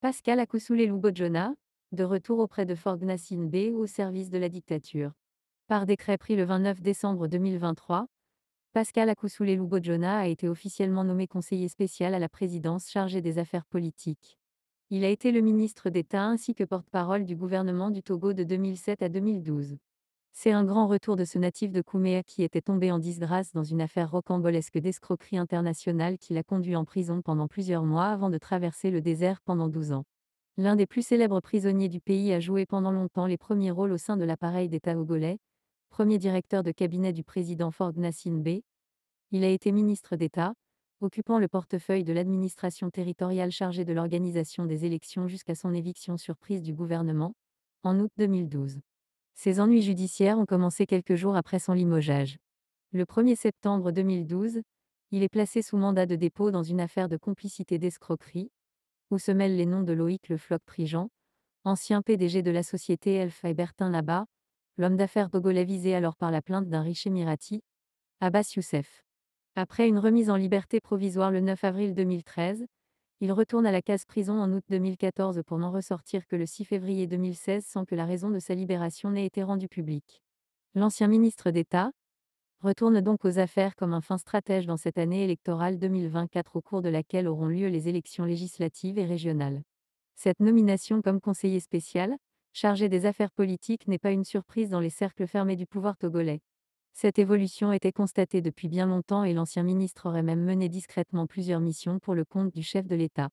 Pascal Akousoulé Loubodjona, de retour auprès de Ford Gnassingbé au service de la dictature. Par décret pris le 29 décembre 2023, Pascal Akousoulé Loubodjona a été officiellement nommé conseiller spécial à la présidence chargé des affaires politiques. Il a été le ministre d'État ainsi que porte-parole du gouvernement du Togo de 2007 à 2012. C'est un grand retour de ce natif de Kouméa qui était tombé en disgrâce dans une affaire rocambolesque d'escroquerie internationale qui l'a conduit en prison pendant plusieurs mois avant de traverser le désert pendant 12 ans. L'un des plus célèbres prisonniers du pays a joué pendant longtemps les premiers rôles au sein de l'appareil d'État togolais, premier directeur de cabinet du président Ford Gnassingbé. Il a été ministre d'État, occupant le portefeuille de l'administration territoriale chargée de l'organisation des élections jusqu'à son éviction surprise du gouvernement, en août 2012. Ses ennuis judiciaires ont commencé quelques jours après son limogeage. Le 1er septembre 2012, il est placé sous mandat de dépôt dans une affaire de complicité d'escroquerie, où se mêlent les noms de Loïc Le Floch-Prigent, ancien PDG de la société Elfa et Bertin Laba, l'homme d'affaires togolais visé alors par la plainte d'un riche émirati, Abbas Youssef. Après une remise en liberté provisoire le 9 avril 2013, il retourne à la case prison en août 2014 pour n'en ressortir que le 6 février 2016 sans que la raison de sa libération n'ait été rendue publique. L'ancien ministre d'État retourne donc aux affaires comme un fin stratège dans cette année électorale 2024 au cours de laquelle auront lieu les élections législatives et régionales. Cette nomination comme conseiller spécial, chargé des affaires politiques, n'est pas une surprise dans les cercles fermés du pouvoir togolais. Cette évolution était constatée depuis bien longtemps et l'ancien ministre aurait même mené discrètement plusieurs missions pour le compte du chef de l'État.